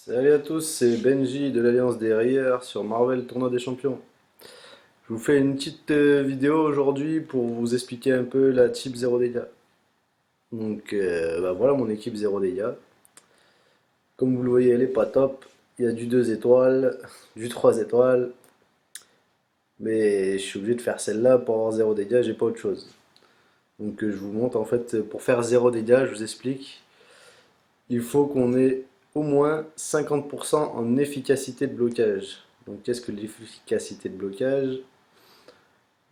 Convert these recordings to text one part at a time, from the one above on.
Salut à tous, c'est Benji de l'Alliance des Rieurs sur Marvel Tournoi des Champions. Je vous fais une petite vidéo aujourd'hui pour vous expliquer un peu la type 0 dégâts. Voilà mon équipe 0 dégâts. Comme vous le voyez, elle est pas top. Il y a du 2 étoiles, du 3 étoiles, mais je suis obligé de faire celle-là pour avoir 0 dégâts, j'ai pas autre chose. Je vous montre en fait, pour faire 0 dégâts, je vous explique, il faut qu'on ait au moins 50% en efficacité de blocage. Donc qu'est-ce que l'efficacité de blocage?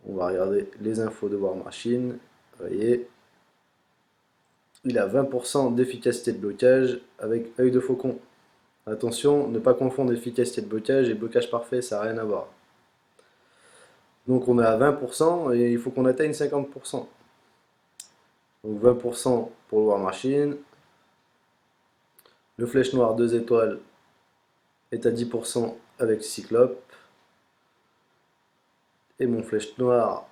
On va regarder les infos de War Machine. Vous voyez, il a 20% d'efficacité de blocage avec œil de faucon. Attention, ne pas confondre efficacité de blocage et blocage parfait, ça n'a rien à voir. Donc on est à 20% et il faut qu'on atteigne 50%. Donc 20% pour le War Machine. Le Flèche Noire 2 étoiles est à 10% avec Cyclope. Et mon Flèche Noire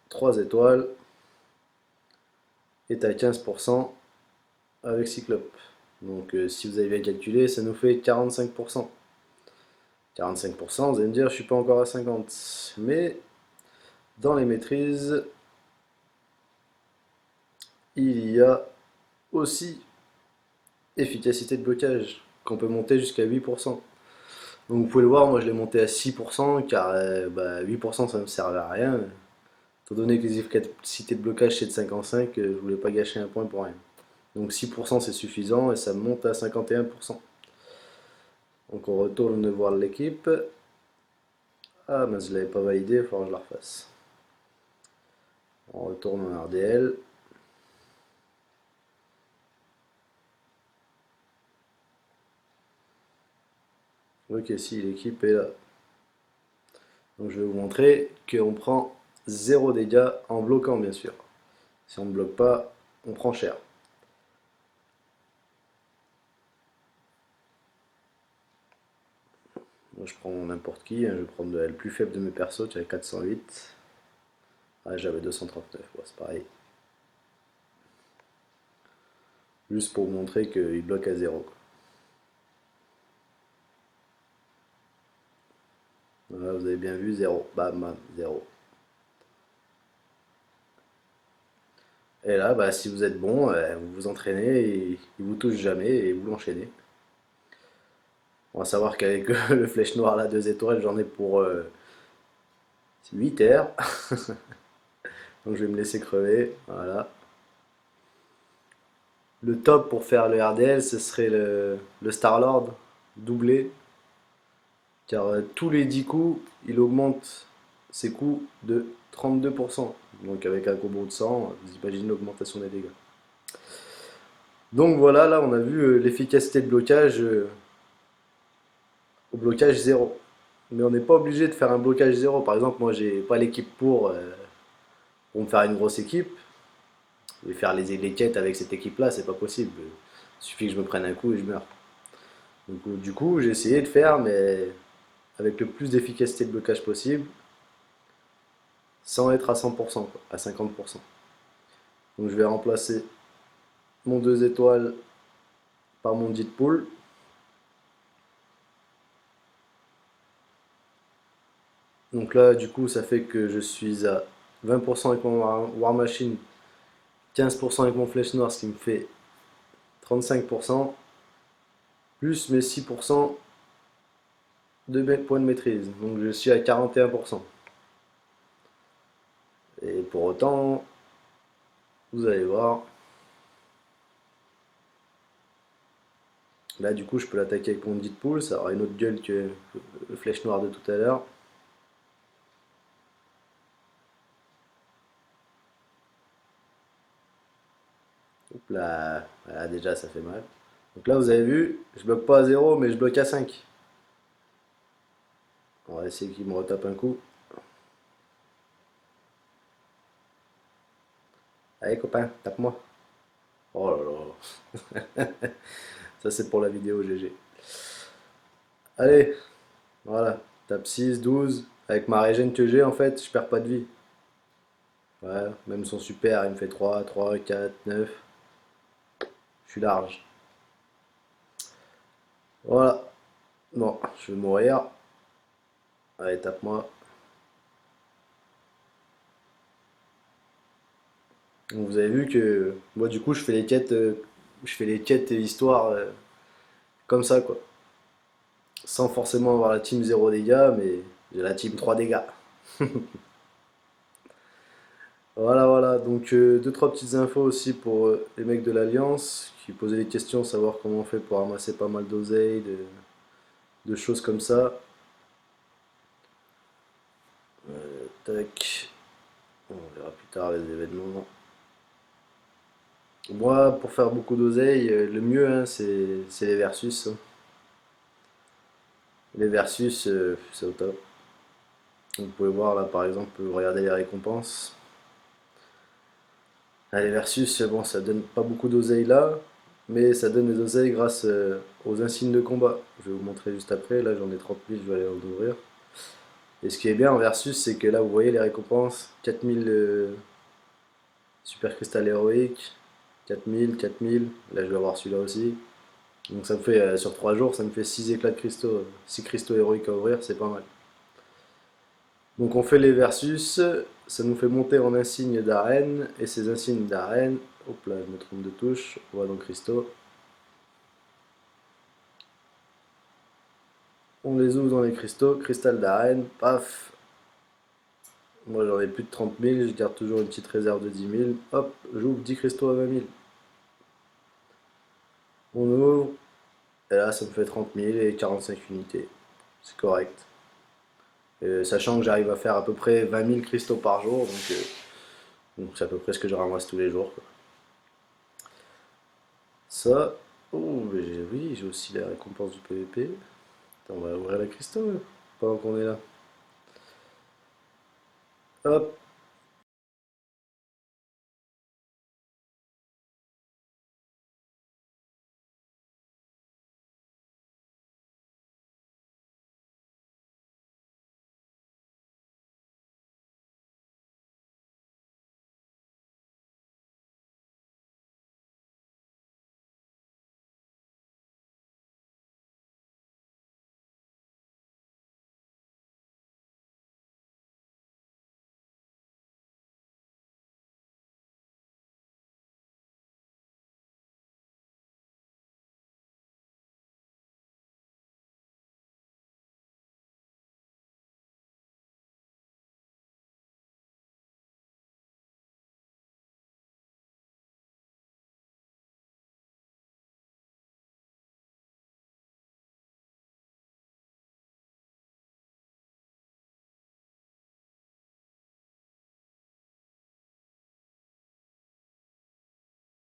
3 étoiles est à 15% avec Cyclope. Si vous avez bien calculé, ça nous fait 45%. 45%, vous allez me dire, je suis pas encore à 50. Mais dans les maîtrises, il y a aussi efficacité de blocage, qu'on peut monter jusqu'à 8%. Donc vous pouvez le voir, moi je l'ai monté à 6%, car 8% ça ne me servait à rien. Étant donné que les efficacités de blocage c'est de 55, je voulais pas gâcher un point pour rien. Donc 6% c'est suffisant et ça monte à 51%. Donc on retourne voir l'équipe. Ah mais je l'avais pas validé, il va falloir que je la refasse. On retourne en RDL. Ok, si l'équipe est là. Donc je vais vous montrer qu'on prend 0 dégâts en bloquant bien sûr. Si on ne bloque pas, on prend cher. Moi je prends n'importe qui, hein, je vais prendre le plus faible de mes persos, j'avais 408. Ah, j'avais 239, ouais, c'est pareil. Juste pour vous montrer qu'il bloque à 0. Voilà, vous avez bien vu, 0. Bam, bam, 0. Et là, si vous êtes bon, vous vous entraînez, et il vous touche jamais et vous l'enchaînez. On va savoir qu'avec le flèche noire là, 2 étoiles, j'en ai pour 8 heures. Donc je vais me laisser crever. Voilà. Le top pour faire le RDL, ce serait le Star-Lord doublé. Car tous les 10 coups, il augmente ses coups de 32%. Donc avec un combo de 100, vous imaginez l'augmentation des dégâts. Donc voilà, là on a vu l'efficacité de blocage au blocage 0. Mais on n'est pas obligé de faire un blocage 0. Par exemple, moi j'ai pas l'équipe pour me faire une grosse équipe. Et faire les quêtes avec cette équipe-là, c'est pas possible. Il suffit que je me prenne un coup et je meurs. Du coup, j'ai essayé de faire, mais avec le plus d'efficacité de blocage possible, sans être à 100%, quoi, à 50%. Donc je vais remplacer mon 2 étoiles par mon Deadpool. Donc là, du coup, ça fait que je suis à 20% avec mon War Machine, 15% avec mon Flèche Noire, ce qui me fait 35%, plus mes 6% de points de maîtrise. Donc je suis à 41%. Et pour autant, vous allez voir, là du coup je peux l'attaquer avec mon Deadpool, ça aura une autre gueule que le Flèche Noire de tout à l'heure. Hop là, voilà, déjà ça fait mal. Donc là vous avez vu, je bloque pas à 0 mais je bloque à 5. On va essayer qu'il me retape un coup. Allez copain, tape-moi. Oh là là. Ça c'est pour la vidéo GG. Allez, voilà. Tape 6, 12. Avec ma régène que j'ai en fait, je perds pas de vie. Ouais, même son super, il me fait 3, 3, 4, 9. Je suis large. Voilà. Bon, je vais mourir. Allez, tape-moi. Donc vous avez vu que moi du coup je fais les quêtes et histoire comme ça quoi. Sans forcément avoir la team 0 dégâts, mais j'ai la team 3 dégâts. Voilà, voilà. Donc, deux, trois petites infos aussi pour les mecs de l'Alliance qui posaient des questions, savoir comment on fait pour ramasser pas mal d'oseille, de choses comme ça. Tac. On verra plus tard les événements. Moi, pour faire beaucoup d'oseille, le mieux, hein, c'est les versus, hein. Les versus, c'est au top. Vous pouvez voir là, par exemple, regardez les récompenses. Ah, les versus, bon, ça donne pas beaucoup d'oseille là, mais ça donne des oseilles grâce aux insignes de combat. Je vais vous montrer juste après. Là, j'en ai 30 000, je vais aller en ouvrir. Et ce qui est bien en versus, c'est que là, vous voyez les récompenses 4000 super cristal héroïque, 4000, 4000. Là, je vais avoir celui-là aussi. Donc, ça me fait sur 3 jours, ça me fait 6 éclats de cristaux, 6 cristaux héroïques à ouvrir, c'est pas mal. Donc, on fait les versus, ça nous fait monter en insigne d'arène, et ces insignes d'arène, hop là, je me trompe de touche, on va dans cristaux. On les ouvre dans les cristaux, cristal d'arène, paf. Moi j'en ai plus de 30 000, je garde toujours une petite réserve de 10 000. Hop, j'ouvre 10 cristaux à 20 000. On ouvre, et là ça me fait 30 000 et 45 unités. C'est correct. Sachant que j'arrive à faire à peu près 20 000 cristaux par jour, donc c'est à peu près ce que je ramasse tous les jours, quoi. Ça, oh, mais oui, j'ai aussi la récompense du PVP. Attends, on va ouvrir la cristaux pendant qu'on est là. Hop,